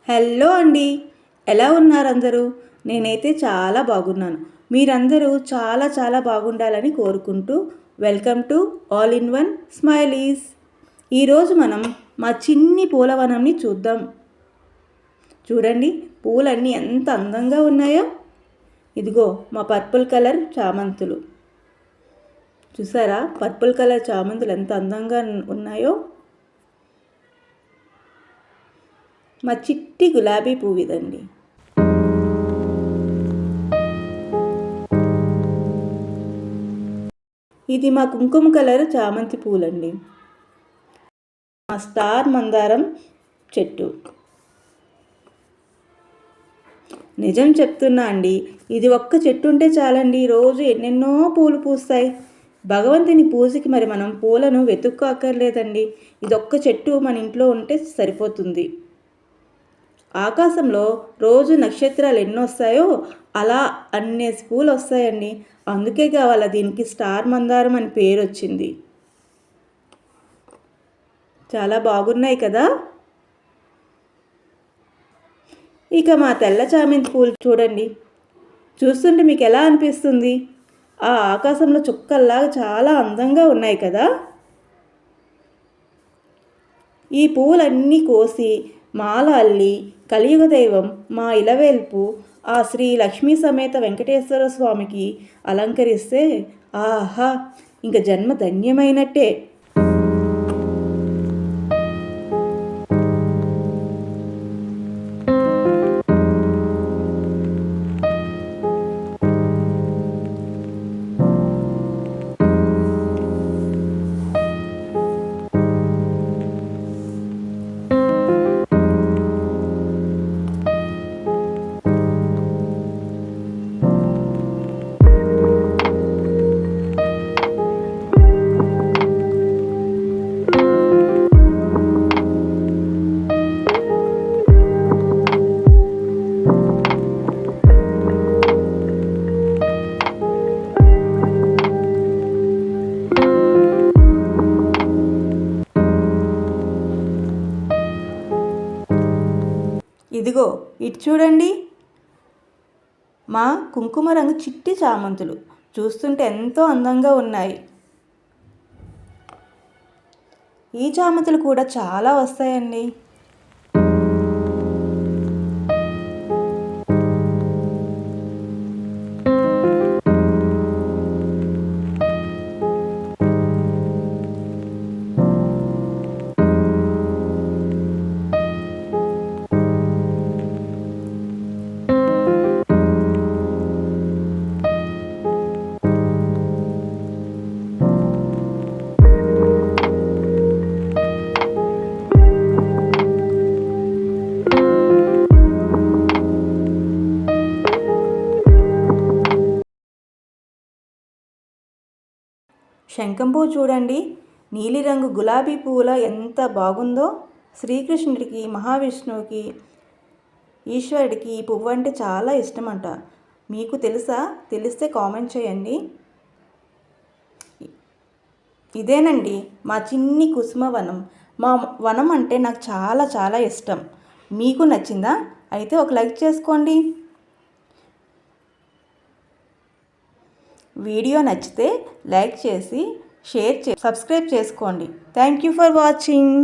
Hello అండి, ఎలా ఉన్నారు అందరూ? నేనైతే చాలా బాగున్నాను. మీరందరూ చాలా చాలా బాగుండాలని కోరుకుంటూ welcome to all in one smileys. ఈరోజు మనం మా చిన్ని పూలవనంని చూద్దాం. చూడండి, పూలన్నీ ఎంత అందంగా ఉన్నాయో. ఇదిగో మా పర్పుల్ కలర్ చామంతులు. చూసారా పర్పుల్ కలర్ చామంతులు ఎంత అందంగా ఉన్నాయో. మా చిట్టి గులాబీ పువ్వు ఇదండి. ఇది మా కుంకుమ కలర్ చామంతి పూలండి. మా స్టార్ మందారం చెట్టు. నిజం చెప్తున్నా అండి, ఇది ఒక్క చెట్టు ఉంటే చాలండి, రోజు ఎన్నెన్నో పూలు పూస్తాయి. భగవంతుని పూజకి మరి మనం పూలను వెతుక్కోక్కర్లేదండి. ఇదొక్క చెట్టు మన ఇంట్లో ఉంటే సరిపోతుంది. ఆకాశంలో రోజు నక్షత్రాలు ఎన్ని వస్తాయో అలా అన్నేసి పూలు వస్తాయండి. అందుకే కావాలా దీనికి స్టార్ మందారం అని పేరు వచ్చింది. చాలా బాగున్నాయి కదా. ఇక మా తెల్ల చామంతి పూలు చూడండి. చూస్తుంటే మీకు ఎలా అనిపిస్తుంది? ఆ ఆకాశంలో చుక్కల్లాగా చాలా అందంగా ఉన్నాయి కదా. ఈ పూలన్నీ కోసి మాల అల్లి కలియుగ దైవం మా ఇలవేల్పు ఆ శ్రీ లక్ష్మీ సమేత వెంకటేశ్వర స్వామికి అలంకరిస్తే ఆహా, ఇంక జన్మ ధన్యమైనట్టే. ఇదిగో ఇటు చూడండి, మా కుంకుమ రంగు చిట్టి చామంతులు చూస్తుంటే ఎంతో అందంగా ఉన్నాయి. ఈ చామంతులు కూడా చాలా వస్తాయండి. శంఖం పువ్వు చూడండి, నీలిరంగు గులాబీ పువ్వుల ఎంత బాగుందో. శ్రీకృష్ణుడికి, మహావిష్ణువుకి, ఈశ్వరుడికి ఈ పువ్వు అంటే చాలా ఇష్టమంట. మీకు తెలుసా? తెలిస్తే కామెంట్ చేయండి. ఇదేనండి మా చిన్ని కుసుమవనం. మా వనం అంటే నాకు చాలా చాలా ఇష్టం. మీకు నచ్చిందా? అయితే ఒక లైక్ చేసుకోండి. వీడియో నచ్చితే లైక్ చేసి షేర్ సబ్స్క్రైబ్ చేసుకోండి. Thank you for watching.